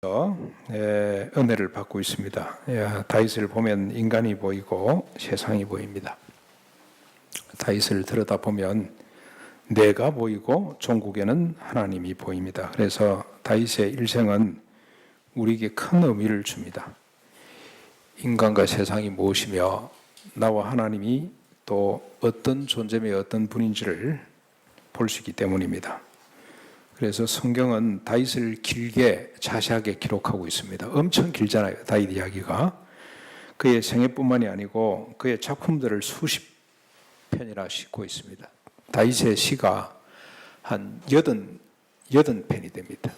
은혜를 받고 있습니다. 다윗을 보면 인간이 보이고 세상이 보입니다. 다윗을 들여다보면 내가 보이고 종국에는 하나님이 보입니다. 그래서 다윗의 일생은 우리에게 큰 의미를 줍니다. 인간과 세상이 무엇이며 나와 하나님이 또 어떤 존재며 어떤 분인지를 볼 수 있기 때문입니다. 그래서 성경은 다윗을 길게 자세하게 기록하고 있습니다. 엄청 길잖아요, 다윗 이야기가. 그의 생애뿐만이 아니고 그의 작품들을 수십 편이나 싣고 있습니다. 다윗의 시가 한 80편이 됩니다.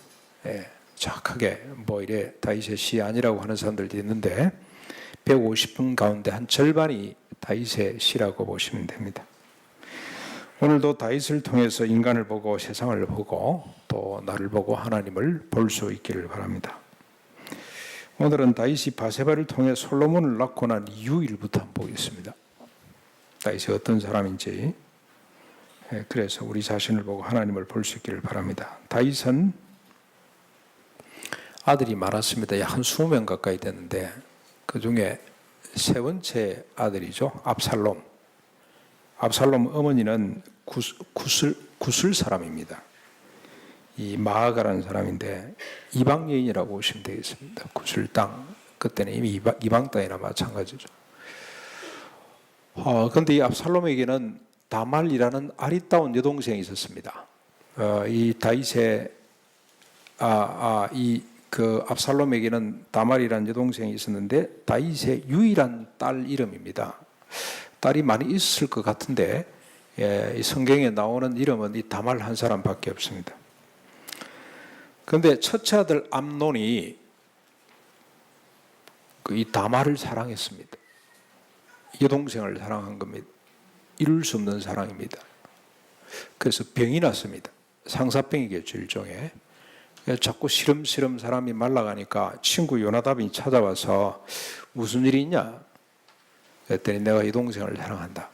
정확하게 이래 다윗의 시 아니라고 하는 사람들도 있는데 150편 가운데 한 절반이 다윗의 시라고 보시면 됩니다. 오늘도 다윗을 통해서 인간을 보고 세상을 보고 또 나를 보고 하나님을 볼 수 있기를 바랍니다. 오늘은 다윗이 바세바를 통해 솔로몬을 낳고 난 이후 일부터 한번 보겠습니다. 다윗이 어떤 사람인지, 그래서 우리 자신을 보고 하나님을 볼 수 있기를 바랍니다. 다윗은 아들이 많았습니다. 약 한 20명 가까이 되는데 그 중에 세 번째 아들이죠. 압살롬 어머니는 구슬 사람입니다. 이 마아가라는 사람인데 이방 여인이라고 보시면 되겠습니다. 구슬 땅, 그때는 이미 이방 땅이나 마찬가지죠. 그런데 이 압살롬에게는 다말이라는 아리따운 여동생이 있었습니다. 이 다윗의 압살롬에게는 다말이라는 여동생이 있었는데 다윗의 유일한 딸 이름입니다. 딸이 많이 있을 것 같은데 이 성경에 나오는 이름은 이 다말 한 사람밖에 없습니다. 그런데 첫째 아들 암논이 이 다말을 사랑했습니다. 여동생을 사랑한 겁니다. 이룰 수 없는 사랑입니다. 그래서 병이 났습니다. 상사병이겠죠, 일종의. 자꾸 시름시름 사람이 말라가니까 친구 요나답이 찾아와서 무슨 일이 있냐? 그랬더니 내가 이 동생을 사랑한다.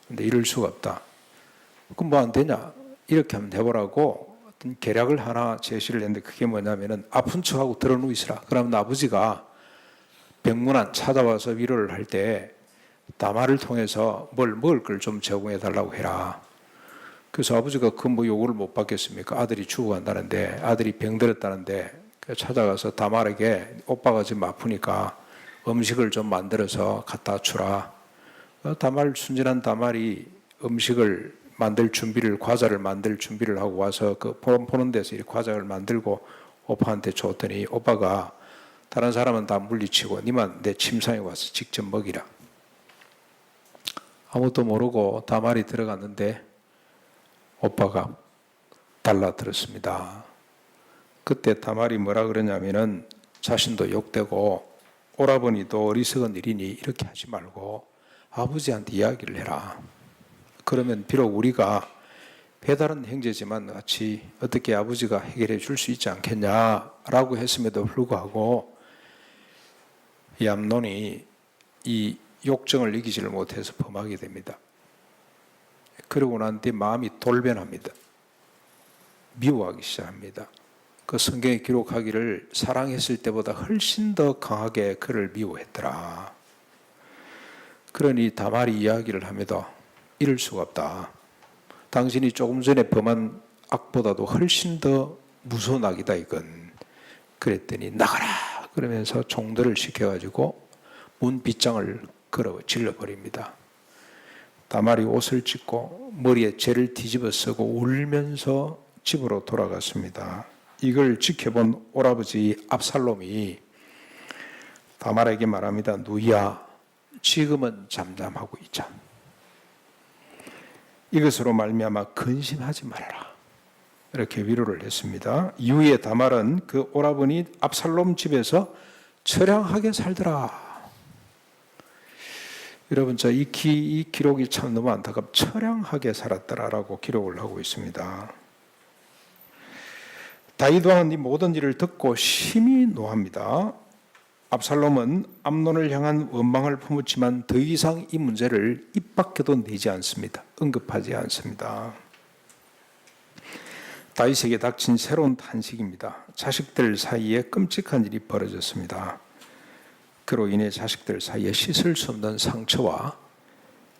근데 이럴 수가 없다. 그럼 뭐 안 되냐? 이렇게 하면 해보라고 어떤 계략을 하나 제시를 했는데 그게 뭐냐면은 아픈 척하고 들어 누이시라. 그러면 아버지가 병문안 찾아와서 위로를 할 때 다말을 통해서 뭘 먹을 걸 좀 제공해 달라고 해라. 그래서 아버지가 그 뭐 요구를 못 받겠습니까? 아들이 죽어간다는데, 아들이 병들었다는데 찾아가서 다말에게 오빠가 지금 아프니까 음식을 좀 만들어서 갖다 주라. 순진한 다말이 음식을 만들 준비를, 과자를 만들 준비를 하고 와서 그 보는 데서 이 과자를 만들고 오빠한테 줬더니 오빠가 다른 사람은 다 물리치고 니만 내 침상에 와서 직접 먹이라. 아무것도 모르고 다말이 들어갔는데 오빠가 달라들었습니다. 그때 다말이 뭐라 그러냐면은 자신도 욕되고 오라버니도 어리석은 일이니 이렇게 하지 말고 아버지한테 이야기를 해라. 그러면 비록 우리가 배다른 형제지만 같이 어떻게 아버지가 해결해 줄 수 있지 않겠냐라고 했음에도 불구하고 이 암논이 이 욕정을 이기지를 못해서 범하게 됩니다. 그러고 난 뒤 마음이 돌변합니다. 미워하기 시작합니다. 그 성경에 기록하기를 사랑했을 때보다 훨씬 더 강하게 그를 미워했더라. 그러니 다말이 이야기를 합니다. 이럴 수가 없다. 당신이 조금 전에 범한 악보다도 훨씬 더 무서운 악이다 이건. 그랬더니 나가라 그러면서 종들을 시켜가지고 문 빗장을 질러버립니다. 다말이 옷을 찢고 머리에 재를 뒤집어 쓰고 울면서 집으로 돌아갔습니다. 이걸 지켜본 오라버지 압살롬이 다말에게 말합니다. 누이야, 지금은 잠잠하고 있자. 이것으로 말미암아 근심하지 말아라. 이렇게 위로를 했습니다. 이후에 다말은 그 오라버니 압살롬 집에서 처량하게 살더라. 여러분, 이 기록이 참 너무 안타깝고 처량하게 살았더라라고 기록을 하고 있습니다. 다윗 왕은 이 모든 일을 듣고 심히 노합니다. 압살롬은 암논을 향한 원망을 품었지만 더 이상 이 문제를 입 밖에도 내지 않습니다. 언급하지 않습니다. 다윗에게 닥친 새로운 탄식입니다. 자식들 사이에 끔찍한 일이 벌어졌습니다. 그로 인해 자식들 사이에 씻을 수 없는 상처와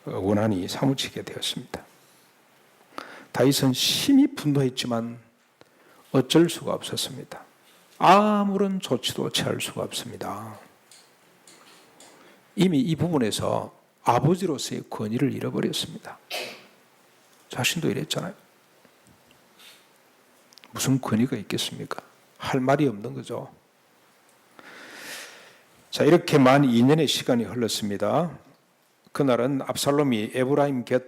원한이 사무치게 되었습니다. 다윗은 심히 분노했지만 어쩔 수가 없었습니다. 아무런 조치도 취할 수가 없습니다. 이미 이 부분에서 아버지로서의 권위를 잃어버렸습니다. 자신도 이랬잖아요. 무슨 권위가 있겠습니까? 할 말이 없는 거죠. 자, 이렇게 만 2년의 시간이 흘렀습니다. 그날은 압살롬이 에브라임 곁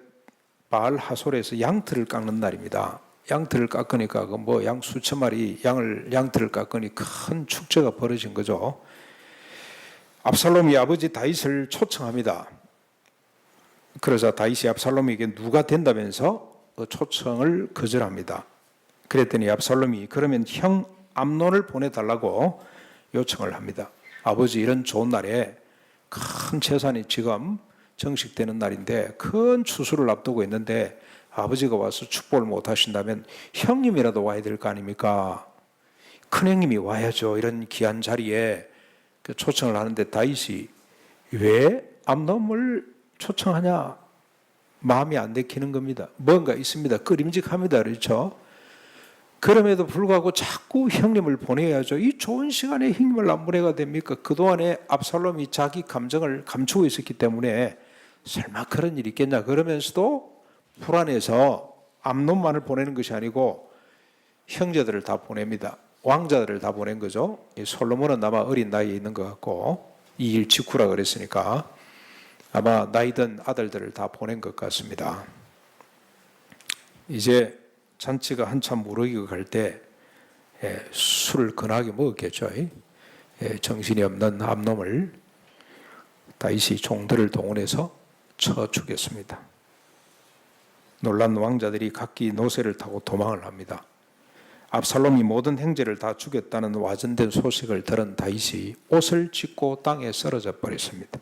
바알 하솔에서 양털을 깎는 날입니다. 양털을 깎으니까 양 수천 마리 양털을 깎으니 큰 축제가 벌어진 거죠. 압살롬이 아버지 다윗을 초청합니다. 그러자 다윗이 압살롬에게 누가 된다면서 그 초청을 거절합니다. 그랬더니 압살롬이 그러면 형 암논을 보내달라고 요청을 합니다. 아버지, 이런 좋은 날에 큰 재산이 지금 정식되는 날인데 큰 추수를 앞두고 있는데 아버지가 와서 축복을 못 하신다면 형님이라도 와야 될 거 아닙니까? 큰형님이 와야죠. 이런 귀한 자리에 그 초청을 하는데 다윗이 왜 암논을 초청하냐? 마음이 안 내키는 겁니다. 뭔가 있습니다. 끄림직합니다. 그렇죠? 그럼에도 불구하고 자꾸 형님을 보내야죠. 이 좋은 시간에 형님을 안 보내가 됩니까? 그동안에 압살롬이 자기 감정을 감추고 있었기 때문에 설마 그런 일이 있겠냐? 그러면서도 불안해서 암논만을 보내는 것이 아니고 형제들을 다 보냅니다. 왕자들을 다 보낸 거죠. 솔로몬은 아마 어린 나이에 있는 것 같고 이일 직후라 그랬으니까 아마 나이 든 아들들을 다 보낸 것 같습니다. 이제 잔치가 한참 무르익어 갈 때 술을 거나하게 먹었겠죠. 정신이 없는 암놈을 다윗이 종들을 동원해서 쳐 죽였습니다. 놀란 왕자들이 각기 노새를 타고 도망을 합니다. 압살롬이 모든 형제를 다 죽였다는 와전된 소식을 들은 다윗이 옷을 찢고 땅에 쓰러져 버렸습니다.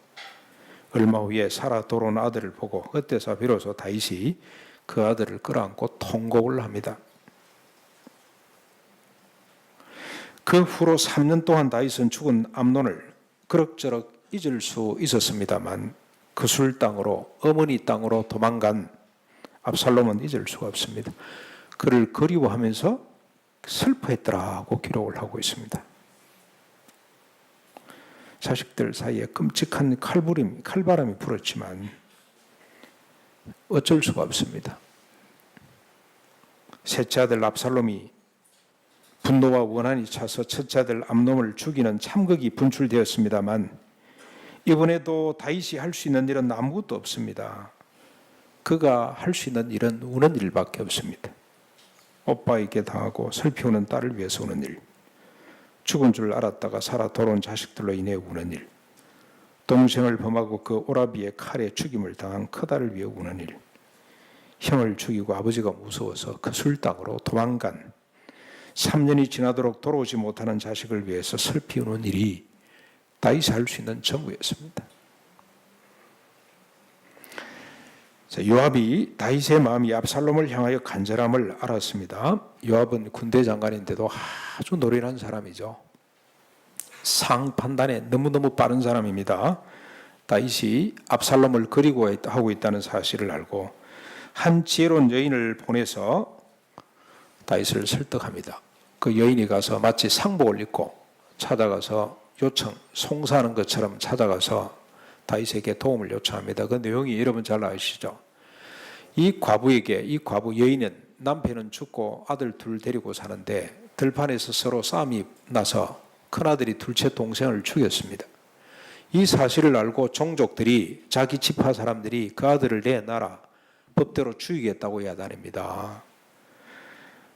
얼마 후에 살아 돌아온 아들을 보고 그때서 비로소 다윗이 그 아들을 끌어안고 통곡을 합니다. 그 후로 3년 동안 다윗은 죽은 암논을 그럭저럭 잊을 수 있었습니다만 그술 땅으로 어머니 땅으로 도망간 압살롬은 잊을 수가 없습니다. 그를 그리워하면서 슬퍼했더라고 기록을 하고 있습니다. 자식들 사이에 끔찍한 칼바람이 불었지만 어쩔 수가 없습니다. 셋째 아들 압살롬이 분노와 원한이 차서 첫째 아들 암논을 죽이는 참극이 분출되었습니다만 이번에도 다윗이 할 수 있는 일은 아무것도 없습니다. 그가 할 수 있는 일은 우는 일밖에 없습니다. 오빠에게 당하고 슬피우는 딸을 위해서 우는 일, 죽은 줄 알았다가 살아 돌아온 자식들로 인해 우는 일, 동생을 범하고 그 오라비의 칼에 죽임을 당한 커다를 위해 우는 일, 형을 죽이고 아버지가 무서워서 그 술땅으로 도망간 3년이 지나도록 돌아오지 못하는 자식을 위해서 슬피 우는 일이 다윗이 할 수 있는 전부였습니다. 요압이 다윗의 마음이 압살롬을 향하여 간절함을 알았습니다. 요압은 군대 장관인데도 아주 노련한 사람이죠. 상 판단에 너무너무 빠른 사람입니다. 다윗이 압살롬을 그리워하고 있다는 사실을 알고 한 지혜로운 여인을 보내서 다윗을 설득합니다. 그 여인이 가서 마치 상복을 입고 찾아가서 송사하는 것처럼 찾아가서 다윗에게 도움을 요청합니다. 그 내용이 여러분 잘 아시죠? 이 과부 여인은 남편은 죽고 아들 둘 데리고 사는데 들판에서 서로 싸움이 나서 큰아들이 둘째 동생을 죽였습니다. 이 사실을 알고 종족들이 자기 지파 사람들이 그 아들을 내 나라 법대로 죽이겠다고 야단입니다.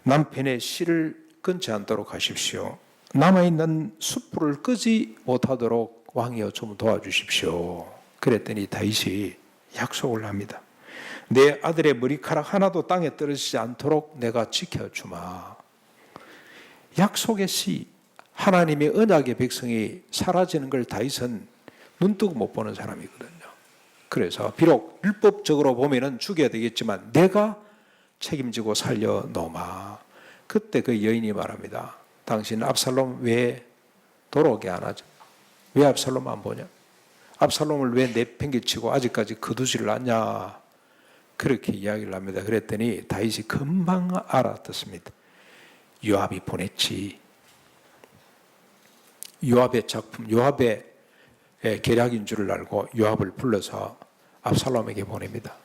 남편의 씨를 끊지 않도록 하십시오. 남아있는 숯불을 끄지 못하도록 왕이여 좀 도와주십시오. 그랬더니 다윗이 약속을 합니다. 내 아들의 머리카락 하나도 땅에 떨어지지 않도록 내가 지켜주마. 약속의 씨, 하나님의 언약의 백성이 사라지는 걸 다윗은 눈뜨고 못 보는 사람이거든요. 그래서 비록 율법적으로 보면은 죽여야 되겠지만 내가 책임지고 살려놓으마. 그때 그 여인이 말합니다. 당신 압살롬 왜 돌아오게 안 하죠? 왜 압살롬 안 보냐? 압살롬을 왜 내팽개치고 아직까지 거두지를 않냐? 그렇게 이야기를 합니다. 그랬더니 다윗이 금방 알아듣습니다. 요압이 보냈지. 요압의 작품, 요압의 계략인 줄을 알고 요압을 불러서 압살롬에게 보냅니다.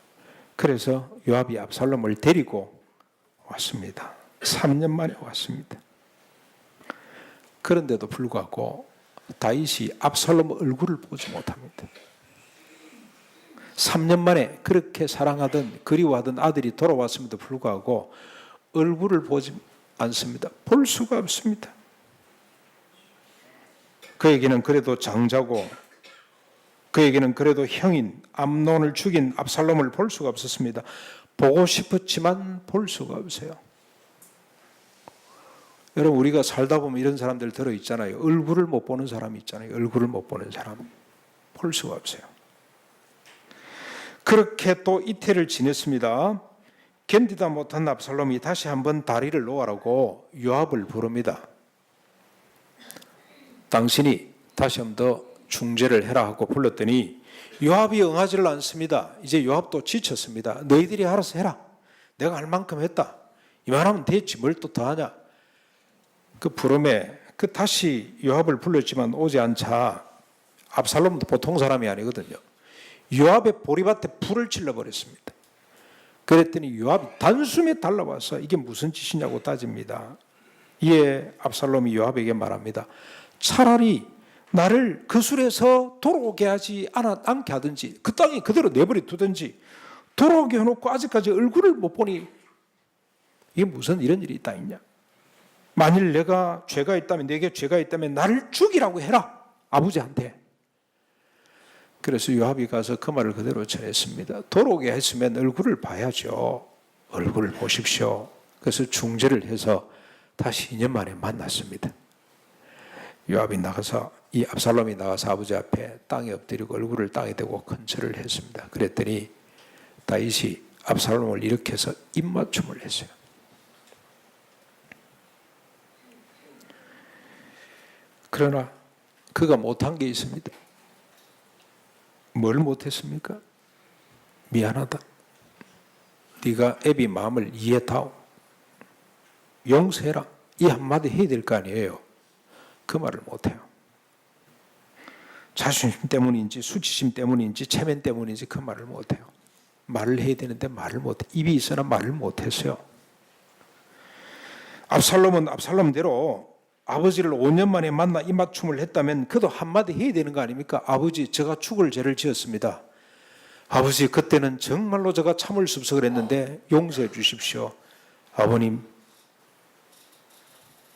그래서 요압이 압살롬을 데리고 왔습니다. 3년 만에 왔습니다. 그런데도 불구하고 다윗이 압살롬 얼굴을 보지 못합니다. 3년 만에 그렇게 사랑하던 그리워하던 아들이 돌아왔음에도 불구하고 얼굴을 보지 않습니다. 볼 수가 없습니다. 그에게는 그래도 장자고 그에게는 그래도 형인 암논을 죽인 압살롬을 볼 수가 없었습니다. 보고 싶었지만 볼 수가 없어요. 여러분, 우리가 살다 보면 이런 사람들 들어있잖아요. 얼굴을 못 보는 사람이 있잖아요. 얼굴을 못 보는 사람. 볼 수가 없어요. 그렇게 또 이태를 지냈습니다. 견디다 못한 압살롬이 다시 한번 다리를 놓으라고 요압을 부릅니다. 당신이 다시 한번 더 중재를 해라 하고 불렀더니 요압이 응하지를 않습니다. 이제 요압도 지쳤습니다. 너희들이 알아서 해라. 내가 할 만큼 했다. 이만하면 됐지 뭘 또 더하냐. 그 부름에 다시 요압을 불렀지만 오지 않자 압살롬도 보통 사람이 아니거든요. 요압의 보리밭에 불을 질러버렸습니다. 그랬더니 요압이 단숨에 달려와서 이게 무슨 짓이냐고 따집니다. 이에 압살롬이 요압에게 말합니다. 차라리 나를 그 술에서 돌아오게 하지 않게 하든지 그 땅에 그대로 내버려 두든지 돌아오게 해놓고 아직까지 얼굴을 못 보니 이게 무슨 이런 일이 있다 있냐. 만일 내가 죄가 있다면 내게 죄가 있다면 나를 죽이라고 해라 아버지한테. 그래서 요압이 가서 그 말을 그대로 전했습니다. 돌아오게 했으면 얼굴을 봐야죠. 얼굴을 보십시오. 그래서 중재를 해서 다시 2년 만에 만났습니다. 요압이 나가서 이 압살롬이 나가서 아버지 앞에 땅에 엎드리고 얼굴을 땅에 대고 큰절을 했습니다. 그랬더니 다윗이 압살롬을 일으켜서 입맞춤을 했어요. 그러나 그가 못한 게 있습니다. 뭘 못했습니까? 미안하다. 네가 애비 마음을 이해하오. 용서해라. 이 한마디 해야 될 거 아니에요. 그 말을 못해요. 자존심 때문인지 수치심 때문인지 체면 때문인지 그 말을 못해요. 말을 해야 되는데 말을 못해. 입이 있으나 말을 못했어요. 압살롬은 압살롬대로 아버지를 5년 만에 만나 입맞춤을 했다면 그도 한마디 해야 되는 거 아닙니까? 아버지, 제가 죽을 죄를 지었습니다. 아버지, 그때는 정말로 제가 참을 수 없어 그랬는데 용서해 주십시오. 아버님,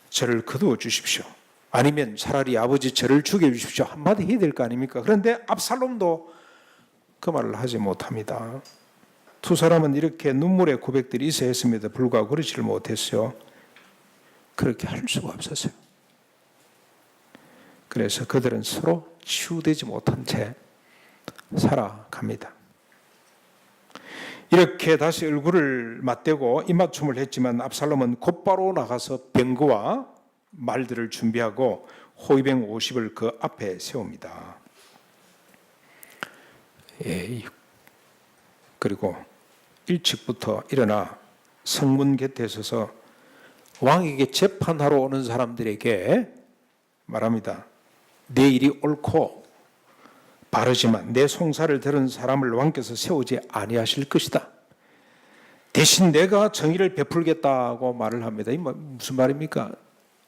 저를 거두어 주십시오. 아니면 차라리 아버지 저를 죽여주십시오. 한마디 해야 될 거 아닙니까? 그런데 압살롬도 그 말을 하지 못합니다. 두 사람은 이렇게 눈물의 고백들이 있어야 했음에도 불구하고 그러지를 못했어요. 그렇게 할 수가 없었어요. 그래서 그들은 서로 치유되지 못한 채 살아갑니다. 이렇게 다시 얼굴을 맞대고 입맞춤을 했지만 압살롬은 곧바로 나가서 병거와 말들을 준비하고 호위병 50을 그 앞에 세웁니다. 그리고 일찍부터 일어나 성문 곁에 서서 왕에게 재판하러 오는 사람들에게 말합니다. 내 일이 옳고 바르지만 내 송사를 들은 사람을 왕께서 세우지 아니하실 것이다. 대신 내가 정의를 베풀겠다고 말을 합니다. 이 무슨 말입니까?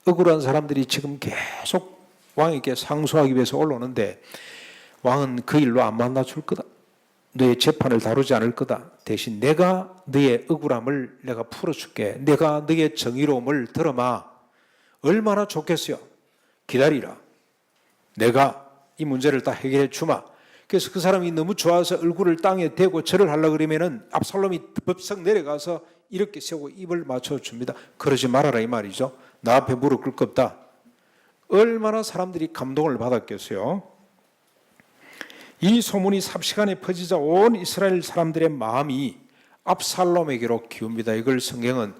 억울한 사람들이 지금 계속 왕에게 상소하기 위해서 올라오는데 왕은 그 일로 안 만나줄 거다. 너의 재판을 다루지 않을 거다. 대신 내가 너의 억울함을 내가 풀어줄게. 내가 너의 정의로움을 들어마. 얼마나 좋겠어요. 기다리라. 내가 이 문제를 다 해결해 주마. 그래서 그 사람이 너무 좋아서 얼굴을 땅에 대고 절을 하려고 그러면은 압살롬이 법석 내려가서 이렇게 세우고 입을 맞춰줍니다. 그러지 말아라 이 말이죠. 나 앞에 무릎 꿇을 것 없다. 얼마나 사람들이 감동을 받았겠어요. 이 소문이 삽시간에 퍼지자 온 이스라엘 사람들의 마음이 압살롬에게로 기웁니다. 이걸 성경은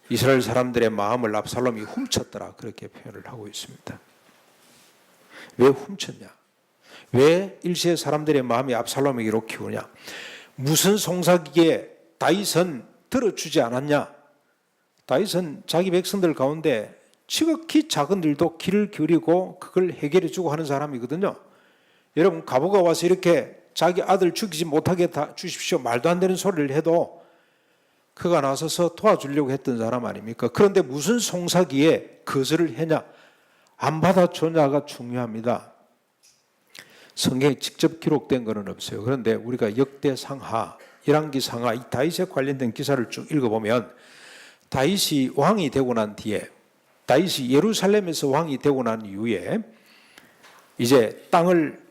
이스라엘 사람들의 마음을 압살롬이 훔쳤더라, 그렇게 표현을 하고 있습니다. 왜 훔쳤냐? 왜 일시의 사람들의 마음이 압살롬에게로 기우냐? 무슨 송사기에 다윗은 들어주지 않았냐? 다윗은 자기 백성들 가운데 지극히 작은 일도 귀를 기울이고 그걸 해결해 주고 하는 사람이거든요. 여러분, 과부가 와서 이렇게 자기 아들 죽이지 못하게 주십시오, 말도 안 되는 소리를 해도 그가 나서서 도와주려고 했던 사람 아닙니까? 그런데 무슨 송사기에 거절을 했냐? 안 받아줬냐가 중요합니다. 성경에 직접 기록된 것은 없어요. 그런데 우리가 역대상하, 열왕기상하, 이 다윗에 관련된 기사를 쭉 읽어보면 다윗이 왕이 되고 난 뒤에, 다윗이 예루살렘에서 왕이 되고 난 이후에 이제 땅을,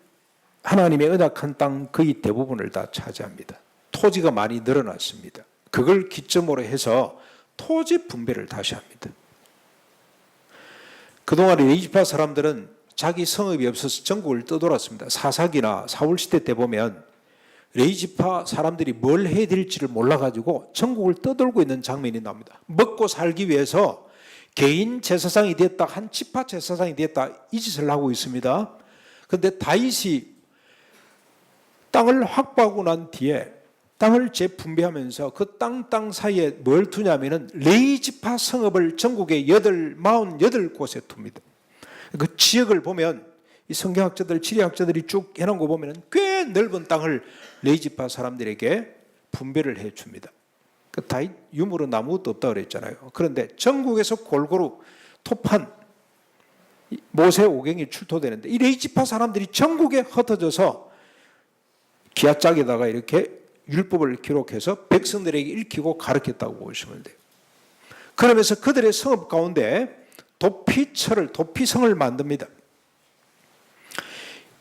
하나님의 언약한 땅 거의 대부분을 다 차지합니다. 토지가 많이 늘어났습니다. 그걸 기점으로 해서 토지 분배를 다시 합니다. 그동안 레위지파 사람들은 자기 성읍이 없어서 전국을 떠돌았습니다. 사사기나 사울시대 때 보면 레위지파 사람들이 뭘 해야 될지를 몰라가지고 전국을 떠돌고 있는 장면이 나옵니다. 먹고 살기 위해서 개인 제사장이 됐다, 한 지파 제사장이 됐다, 이 짓을 하고 있습니다. 그런데 다윗이 땅을 확보하고 난 뒤에 땅을 재분배하면서 그 땅 사이에 뭘 두냐면은 레위지파 성읍을 전국에 48곳에 둡니다. 그 지역을 보면 이 성경학자들, 지리학자들이 쭉 해놓은 거 보면 꽤 넓은 땅을 레위지파 사람들에게 분배를 해 줍니다. 그 다윗 유물은 아무것도 없다고 그랬잖아요. 그런데 전국에서 골고루 토판 모세 오경이 출토되는데 이 레위지파 사람들이 전국에 흩어져서 기아짝에다가 이렇게 율법을 기록해서 백성들에게 읽히고 가르쳤다고 보시면 돼요. 그러면서 그들의 성읍 가운데 도피성을 만듭니다.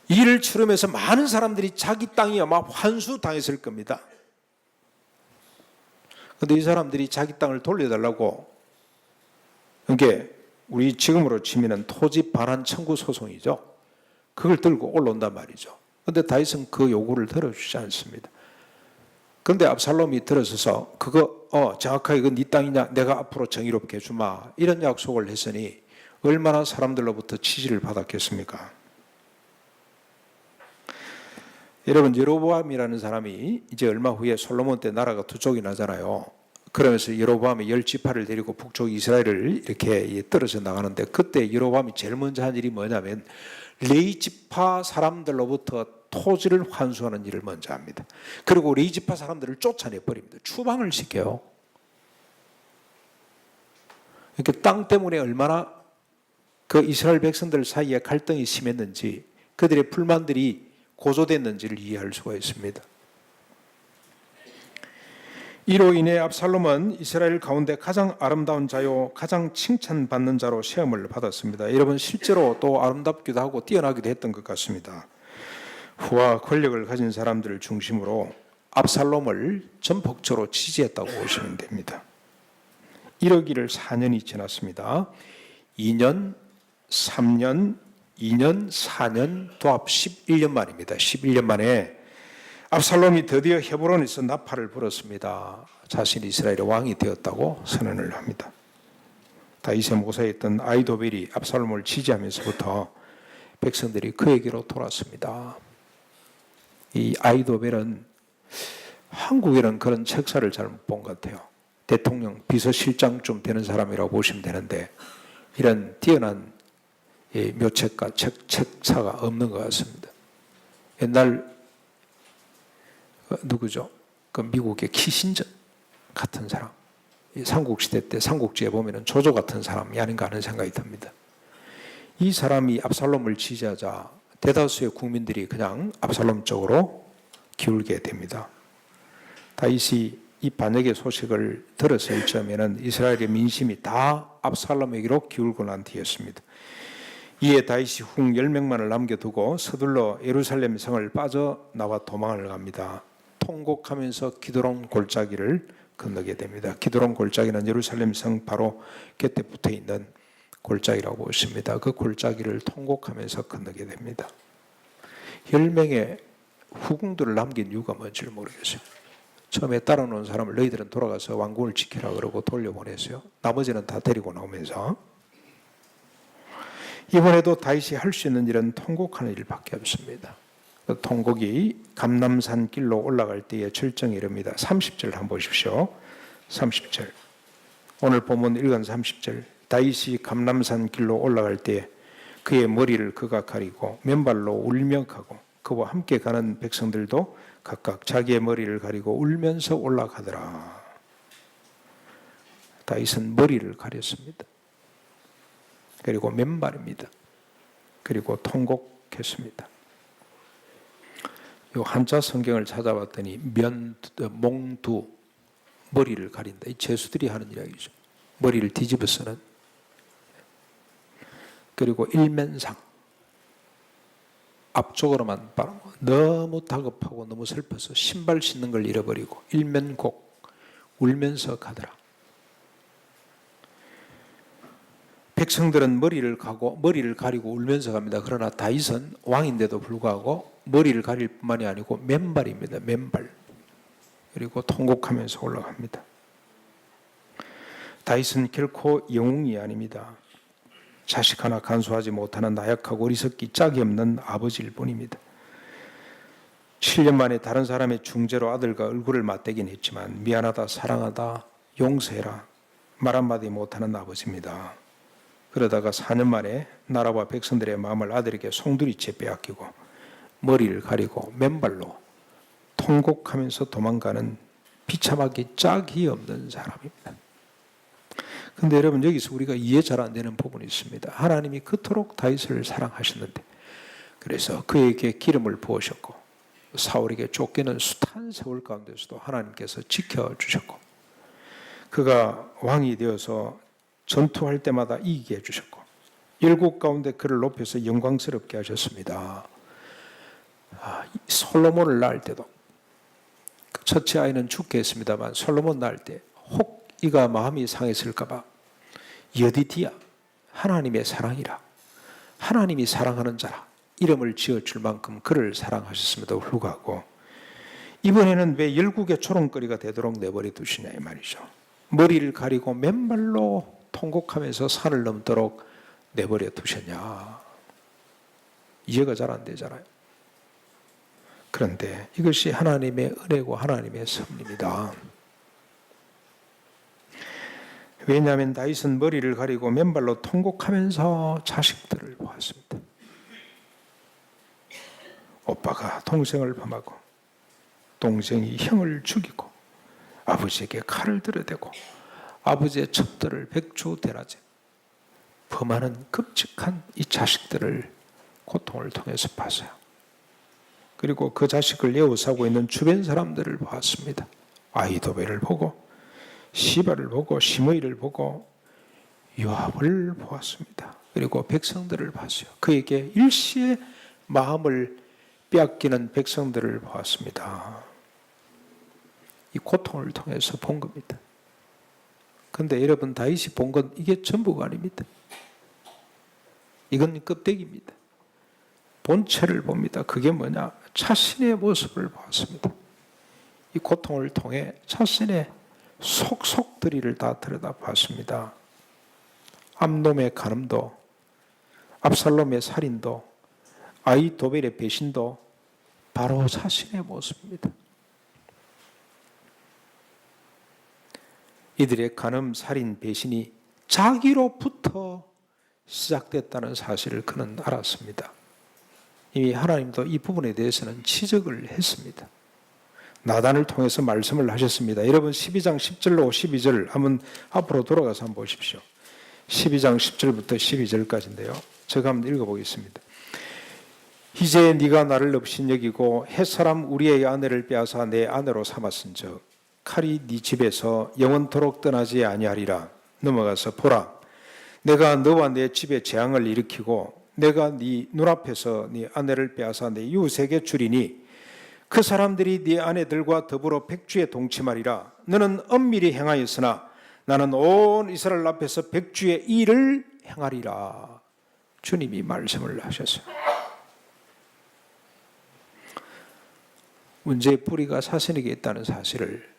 이를 치르면서 많은 사람들이 자기 땅이 아마 환수당했을 겁니다. 그런데 이 사람들이 자기 땅을 돌려달라고, 이게 우리 지금으로 치면 토지 반환 청구 소송이죠. 그걸 들고 올라온단 말이죠. 그런데 다윗은 그 요구를 들어주지 않습니다. 그런데 압살롬이 들어서서 그거 정확하게 이건 네 땅이냐, 내가 앞으로 정의롭게 해주마, 이런 약속을 했으니 얼마나 사람들로부터 지지를 받았겠습니까? 여러분, 여로보암이라는 사람이 이제 얼마 후에 솔로몬 때 나라가 두 쪽이 나잖아요. 그러면서 여로보암이 10지파를 데리고 북쪽 이스라엘을 이렇게 떨어져 나가는데, 그때 여로보암이 제일 먼저 한 일이 뭐냐면 레위지파 사람들로부터 토지를 환수하는 일을 먼저 합니다. 그리고 레위지파 사람들을 쫓아내버립니다. 추방을 시켜요. 이렇게 땅 때문에 얼마나 그 이스라엘 백성들 사이에 갈등이 심했는지, 그들의 불만들이 고조됐는지를 이해할 수가 있습니다. 이로 인해 압살롬은 이스라엘 가운데 가장 아름다운 자요, 가장 칭찬받는 자로 시험을 받았습니다. 여러분, 실제로 또 아름답기도 하고 뛰어나기도 했던 것 같습니다. 부와 권력을 가진 사람들을 중심으로 압살롬을 전폭적으로 지지했다고 보시면 됩니다. 이러기를 4년이 지났습니다. 2년, 3년, 2년, 4년, 도합 11년 만입니다. 11년 만에 압살롬이 드디어 헤브론에서 나팔을 불었습니다. 자신이 이스라엘의 왕이 되었다고 선언을 합니다. 다윗의 모사였던 아히도벨이 압살롬을 지지하면서부터 백성들이 그에게로 돌았습니다. 이 아히도벨은 한국에는 그런 책사를 잘 못 본 것 같아요. 대통령 비서실장쯤 되는 사람이라고 보시면 되는데 이런 뛰어난 묘책과 책사가 없는 것 같습니다. 옛날 누구죠? 그 미국의 키신저 같은 사람, 삼국시대 때 삼국지에 보면 조조 같은 사람이 아닌가 하는 생각이 듭니다. 이 사람이 압살롬을 지지하자 대다수의 국민들이 그냥 압살롬 쪽으로 기울게 됩니다. 다윗이 이 반역의 소식을 들었을 적에는 이스라엘의 민심이 다 압살롬에게로 기울고 난 뒤였습니다. 이에 다윗이 훅 10명만을 남겨두고 서둘러 예루살렘 성을 빠져나와 도망을 갑니다. 통곡하면서 기드론 골짜기를 건너게 됩니다. 기드론 골짜기는 예루살렘 성 바로 곁에 붙어 있는 골짜기라고 보십니다. 그 골짜기를 통곡하면서 건너게 됩니다. 10명의 후궁들을 남긴 이유가 뭔지 모르겠어요. 처음에 따라오는 사람을 너희들은 돌아가서 왕궁을 지키라 그러고 돌려보냈어요. 나머지는 다 데리고 나오면서. 이번에도 다윗이 할 수 있는 일은 통곡하는 일밖에 없습니다. 그 통곡이 감람산 길로 올라갈 때에 절정에 이릅니다. 30절 한번 보십시오. 30절. 오늘 본문 읽은 30절. 다윗이 감람산 길로 올라갈 때 그의 머리를 그가 가리고 맨발로 울며 가고 그와 함께 가는 백성들도 각각 자기의 머리를 가리고 울면서 올라가더라. 다윗은 머리를 가렸습니다. 그리고 맨발입니다. 그리고 통곡했습니다. 이 한자 성경을 찾아봤더니 몽두, 머리를 가린다. 이 죄수들이 하는 이야기죠. 머리를 뒤집어 쓰는. 그리고 일면상, 앞쪽으로만 바라고 너무 다급하고 너무 슬퍼서 신발 신는 걸 잃어버리고 일면곡, 울면서 가더라. 백성들은 머리를 가리고 울면서 갑니다. 그러나 다윗은 왕인데도 불구하고 머리를 가릴 뿐만이 아니고 맨발입니다. 맨발. 그리고 통곡하면서 올라갑니다. 다윗은 결코 영웅이 아닙니다. 자식 하나 간수하지 못하는 나약하고 어리석기 짝이 없는 아버지일 뿐입니다. 7년 만에 다른 사람의 중재로 아들과 얼굴을 맞대긴 했지만 미안하다, 사랑하다, 용서해라 말 한마디 못하는 아버지입니다. 그러다가 4년 만에 나라와 백성들의 마음을 아들에게 송두리째 빼앗기고 머리를 가리고 맨발로 통곡하면서 도망가는 비참하기 짝이 없는 사람입니다. 그런데 여러분, 여기서 우리가 이해 잘 안 되는 부분이 있습니다. 하나님이 그토록 다윗을 사랑하셨는데 그래서 그에게 기름을 부으셨고 사울에게 쫓기는 숱한 세월 가운데서도 하나님께서 지켜주셨고 그가 왕이 되어서 전투할 때마다 이기게 해주셨고 일국 가운데 그를 높여서 영광스럽게 하셨습니다. 솔로몬을 낳을 때도 첫째 아이는 죽게 했습니다만 솔로몬 낳을 때 혹 이가 마음이 상했을까 봐 여디디야, 하나님의 사랑이라, 하나님이 사랑하는 자라 이름을 지어줄 만큼 그를 사랑하셨음에도 불구하고 이번에는 왜 열국의 조롱거리가 되도록 내버려 두시냐 이 말이죠. 머리를 가리고 맨발로 통곡하면서 산을 넘도록 내버려 두셨냐. 이해가 잘 안 되잖아요. 그런데 이것이 하나님의 은혜고 하나님의 섭리입니다. 왜냐하면 다윗은 머리를 가리고 맨발로 통곡하면서 자식들을 보았습니다. 오빠가 동생을 범하고 동생이 형을 죽이고 아버지에게 칼을 들여대고 아버지의 첩들을 백주대낮에 범하는 끔찍한 이 자식들을 고통을 통해서 봤어요. 그리고 그 자식을 에워싸고 있는 주변 사람들을 보았습니다. 아히도벨을 보고 시바를 보고 시므이를 보고 요압을 보았습니다. 그리고 백성들을 봤어요. 그에게 일시에 마음을 빼앗기는 백성들을 보았습니다. 이 고통을 통해서 본 겁니다. 그런데 여러분, 다윗이 본 건 이게 전부가 아닙니다. 이건 껍데기입니다. 본체를 봅니다. 그게 뭐냐? 자신의 모습을 보았습니다. 이 고통을 통해 자신의 속속들이를 다 들여다봤습니다. 암놈의 간음도, 압살롬의 살인도, 아히도벨의 배신도 바로 자신의 모습입니다. 이들의 간음, 살인, 배신이 자기로부터 시작됐다는 사실을 그는 알았습니다. 이미 하나님도 이 부분에 대해서는 지적을 했습니다. 나단을 통해서 말씀을 하셨습니다. 여러분 12장 10절로 12절 한번 앞으로 돌아가서 한번 보십시오. 12장 10절부터 12절까지인데요. 제가 한번 읽어보겠습니다. 이제 네가 나를 업신여기고 햇사람 우리의 아내를 빼앗아 내 아내로 삼았은즉 칼이 네 집에서 영원토록 떠나지 아니하리라. 넘어가서 보라, 내가 너와 내 집에 재앙을 일으키고 내가 네 눈앞에서 네 아내를 빼앗아 내 이웃에게 주리니 그 사람들이 네 아내들과 더불어 백주에 동침하리라. 너는 엄밀히 행하였으나 나는 온 이스라엘 앞에서 백주의 일을 행하리라. 주님이 말씀을 하셨어요. 문제의 뿌리가 사신에게 있다는 사실을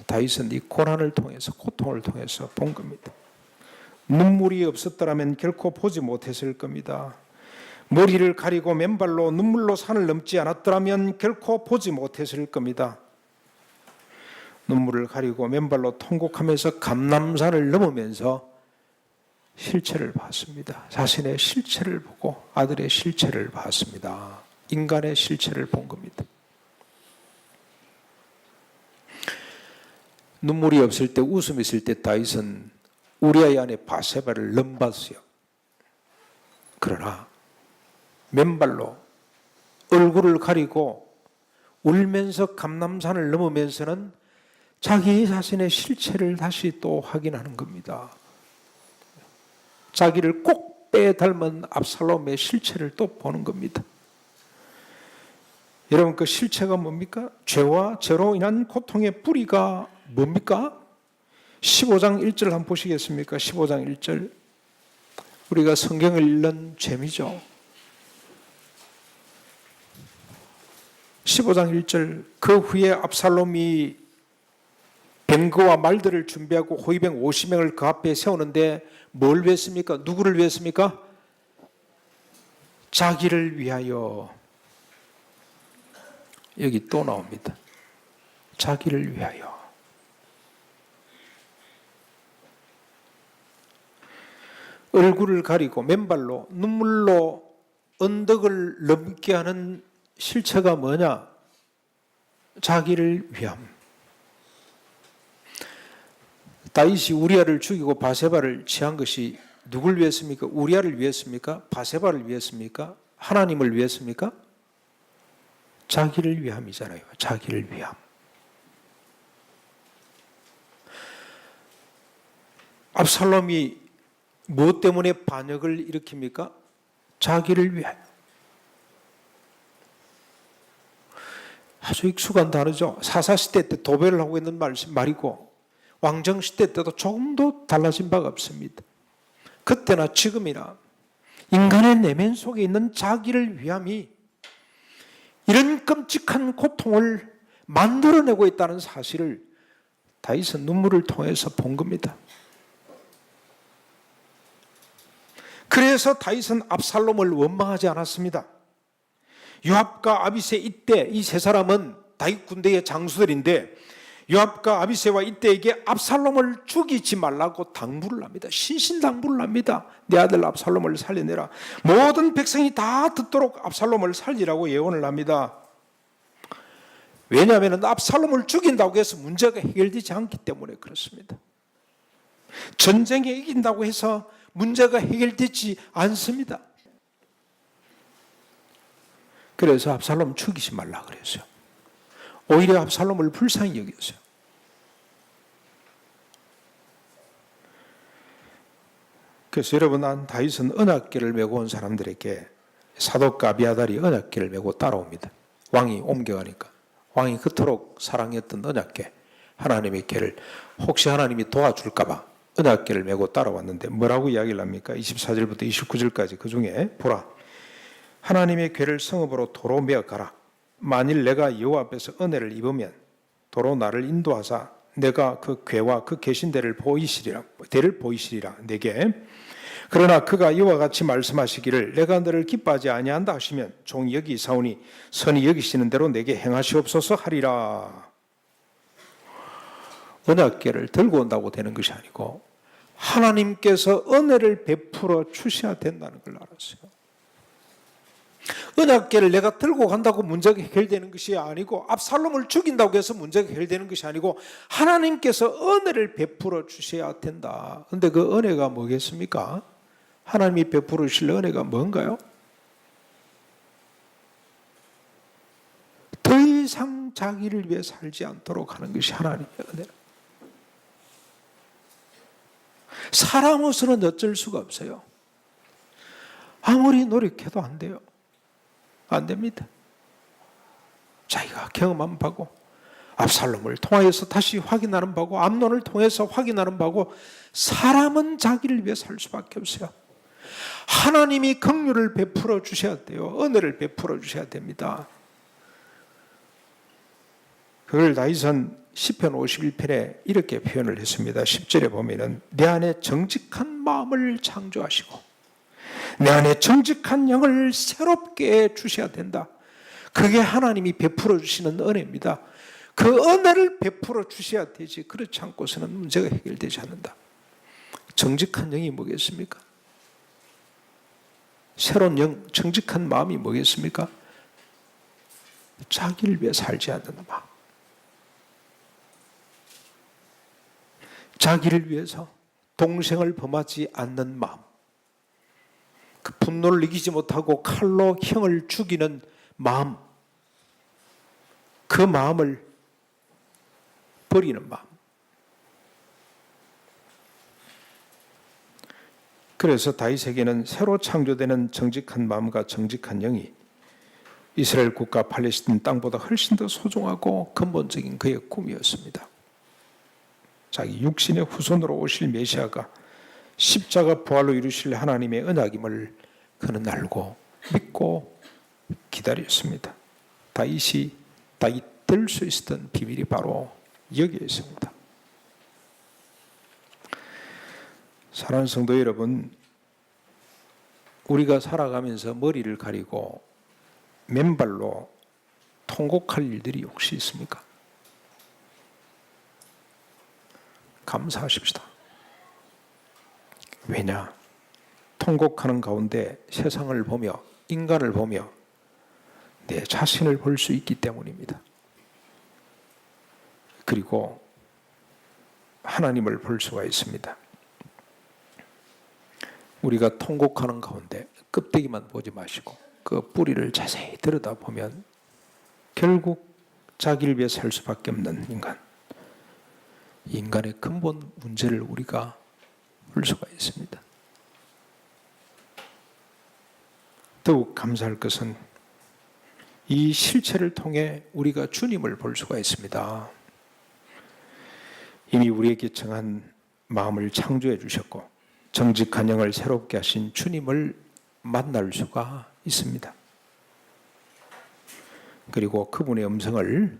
다윗은 이 고난을 통해서, 고통을 통해서 본 겁니다. 눈물이 없었더라면 결코 보지 못했을 겁니다. 머리를 가리고 맨발로 눈물로 산을 넘지 않았더라면 결코 보지 못했을 겁니다. 눈물을 가리고 맨발로 통곡하면서 감람산을 넘으면서 실체를 봤습니다. 자신의 실체를 보고 아들의 실체를 봤습니다. 인간의 실체를 본 겁니다. 눈물이 없을 때, 웃음이 있을 때 다윗은 우리아의 아내 바세바를 넘봤어요. 그러나 맨발로 얼굴을 가리고 울면서 감람산을 넘으면서는 자기 자신의 실체를 다시 또 확인하는 겁니다. 자기를 꼭 빼닮은 압살롬의 실체를 또 보는 겁니다. 여러분, 그 실체가 뭡니까? 죄와 죄로 인한 고통의 뿌리가 뭡니까? 15장 1절 한번 보시겠습니까? 15장 1절. 우리가 성경을 읽는 재미죠. 15장 1절. 그 후에 압살롬이 병거와 말들을 준비하고 호위병 50명을 그 앞에 세우는데 뭘 위했습니까? 누구를 위했습니까? 자기를 위하여. 여기 또 나옵니다. 자기를 위하여. 얼굴을 가리고 맨발로 눈물로 언덕을 넘게 하는 실체가 뭐냐? 자기를 위함. 다윗이 우리아를 죽이고 바세바를 취한 것이 누굴 위했습니까? 우리아를 위했습니까? 바세바를 위했습니까? 하나님을 위했습니까? 자기를 위함이잖아요. 자기를 위함. 압살롬이 무엇 때문에 반역을 일으킵니까? 자기를 위하여. 아주 익숙한 단어죠. 사사시대 때 도배를 하고 있는 말이고 왕정시대 때도 조금도 달라진 바가 없습니다. 그때나 지금이나 인간의 내면 속에 있는 자기를 위함이 이런 끔찍한 고통을 만들어내고 있다는 사실을 다윗은 눈물을 통해서 본 겁니다. 그래서 다윗은 압살롬을 원망하지 않았습니다. 요압과 아비새 이때 이 세 사람은 다윗 군대의 장수들인데 요압과 아비새와 이때에게 압살롬을 죽이지 말라고 당부를 합니다. 신신당부를 합니다. 내 아들 압살롬을 살려내라. 모든 백성이 다 듣도록 압살롬을 살리라고 예언을 합니다. 왜냐하면 압살롬을 죽인다고 해서 문제가 해결되지 않기 때문에 그렇습니다. 전쟁에 이긴다고 해서 문제가 해결되지 않습니다. 그래서 압살롬 죽이지 말라 그랬어요. 오히려 압살롬을 불쌍히 여겼어요. 그래서 여러분, 다윗은 언약궤를 메고 온 사람들에게 사독과 아비아달이 언약궤를 메고 따라옵니다. 왕이 옮겨가니까. 왕이 그토록 사랑했던 언약궤, 하나님의 궤를 혹시 하나님이 도와줄까 봐 언약궤를 메고 따라왔는데 뭐라고 이야기를 합니까? 24절부터 29절까지 그 중에 보라. 하나님의 궤를 성읍으로 도로 메어 가라. 만일 내가 여호와 앞에서 은혜를 입으면 도로 나를 인도하사 내가 그 궤와 그 계신 대를 보이시리라 내게. 그러나 그가 이와 같이 말씀하시기를 내가 너를 기뻐하지 아니한다 하시면 종이 여기 사오니 선이 여기시는 대로 내게 행하시옵소서 하리라. 언약궤를 들고 온다고 되는 것이 아니고 하나님께서 은혜를 베풀어 주셔야 된다는 걸 알았어요. 언약궤를 내가 들고 간다고 문제가 해결되는 것이 아니고 압살롬을 죽인다고 해서 문제가 해결되는 것이 아니고 하나님께서 은혜를 베풀어 주셔야 된다. 그런데 그 은혜가 뭐겠습니까? 하나님이 베풀어 주실 은혜가 뭔가요? 더 이상 자기를 위해 살지 않도록 하는 것이 하나님의 은혜. 사람으로서는 어쩔 수가 없어요. 아무리 노력해도 안 돼요. 안 됩니다. 자기가 경험한 바고 압살롬을 통하여서 다시 확인하는 바고 암논을 통해서 확인하는 바고 사람은 자기를 위해 살 수밖에 없어요. 하나님이 긍휼을 베풀어 주셔야 돼요. 은혜를 베풀어 주셔야 됩니다. 그걸 다윗은 시편 51편에 이렇게 표현을 했습니다. 10절에 보면은 내 안에 정직한 마음을 창조하시고 내 안에 정직한 영을 새롭게 주셔야 된다. 그게 하나님이 베풀어 주시는 은혜입니다. 그 은혜를 베풀어 주셔야 되지, 그렇지 않고서는 문제가 해결되지 않는다. 정직한 영이 뭐겠습니까? 새로운 영, 정직한 마음이 뭐겠습니까? 자기를 위해 살지 않는 마음, 자기를 위해서 동생을 범하지 않는 마음, 그 분노를 이기지 못하고 칼로 형을 죽이는 마음, 그 마음을 버리는 마음. 그래서 다윗에게는 새로 창조되는 정직한 마음과 정직한 영이 이스라엘 국가 팔레스틴 땅보다 훨씬 더 소중하고 근본적인 그의 꿈이었습니다. 자기 육신의 후손으로 오실 메시아가 십자가 부활로 이루실 하나님의 언약임을 그는 알고 믿고 기다렸습니다. 다윗이 다윗 될 수 있었던 비밀이 바로 여기에 있습니다. 사랑하는 성도 여러분, 우리가 살아가면서 머리를 가리고 맨발로 통곡할 일들이 혹시 있습니까? 감사하십시다. 왜냐? 통곡하는 가운데 세상을 보며 인간을 보며 내 자신을 볼 수 있기 때문입니다. 그리고 하나님을 볼 수가 있습니다. 우리가 통곡하는 가운데 껍데기만 보지 마시고 그 뿌리를 자세히 들여다보면 결국 자기를 위해 살 수밖에 없는 인간의 근본 문제를 우리가 볼 수가 있습니다. 더욱 감사할 것은 이 실체를 통해 우리가 주님을 볼 수가 있습니다. 이미 우리에게 정한 마음을 창조해 주셨고 정직한 영을 새롭게 하신 주님을 만날 수가 있습니다. 그리고 그분의 음성을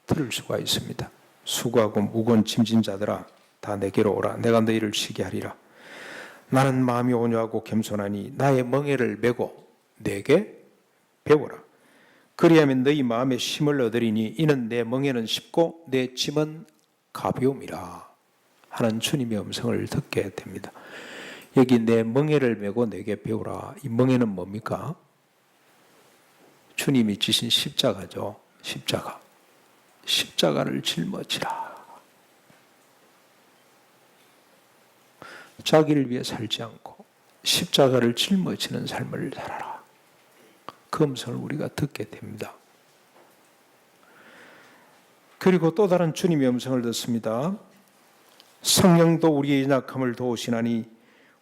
들을 수가 있습니다. 수고하고 무거운 짐진 자들아 다 내게로 오라. 내가 너희를 쉬게 하리라. 나는 마음이 온유하고 겸손하니 나의 멍에를 메고 내게 배우라. 그리하면 너희 마음에 쉼을 얻으리니 이는 내 멍에는 쉽고 내 짐은 가벼움이라 하는 주님의 음성을 듣게 됩니다. 여기 내 멍에를 메고 내게 배우라. 이 멍에는 뭡니까? 주님이 지신 십자가죠. 십자가. 십자가를 짊어지라. 자기를 위해 살지 않고 십자가를 짊어지는 삶을 살아라. 그 음성을 우리가 듣게 됩니다. 그리고 또 다른 주님의 음성을 듣습니다. 성령도 우리의 연약함을 도우시나니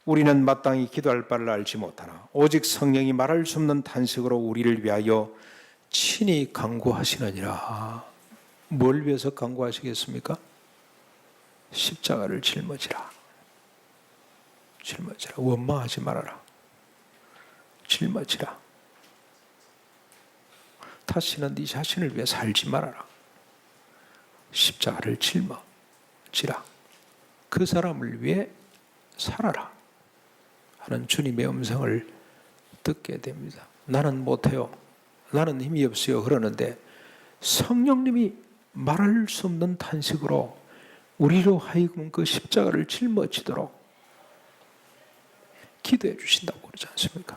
우리는 마땅히 기도할 바를 알지 못하나 오직 성령이 말할 수 없는 탄식으로 우리를 위하여 친히 간구하시느니라. 뭘 위해서 간구하시겠습니까? 십자가를 짊어지라. 짊어지라. 원망하지 말아라. 짊어지라. 다시는 네 자신을 위해 살지 말아라. 십자가를 짊어지라. 그 사람을 위해 살아라 하는 주님의 음성을 듣게 됩니다. 나는 못해요. 나는 힘이 없어요. 그러는데 성령님이 말할 수 없는 탄식으로 우리로 하여금 그 십자가를 짊어지도록 기도해 주신다고 그러지 않습니까?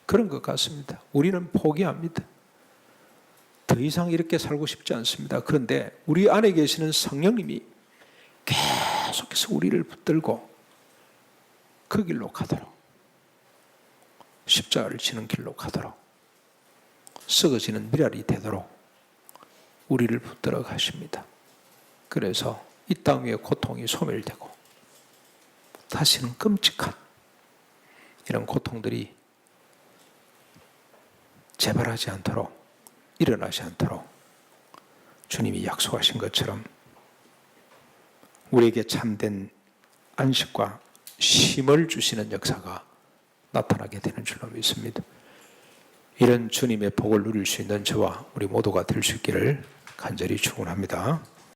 그런 것 같습니다. 우리는 포기합니다. 더 이상 이렇게 살고 싶지 않습니다. 그런데 우리 안에 계시는 성령님이 계속해서 우리를 붙들고 그 길로 가도록, 십자가를 지는 길로 가도록, 썩어지는 미랄이 되도록 우리를 붙들어 가십니다. 그래서 이 땅 위에 고통이 소멸되고 다시는 끔찍한 이런 고통들이 재발하지 않도록, 일어나지 않도록 주님이 약속하신 것처럼 우리에게 참된 안식과 쉼을 주시는 역사가 나타나게 되는 줄로 믿습니다. 이런 주님의 복을 누릴 수 있는 저와 우리 모두가 될 수 있기를 간절히 축원합니다.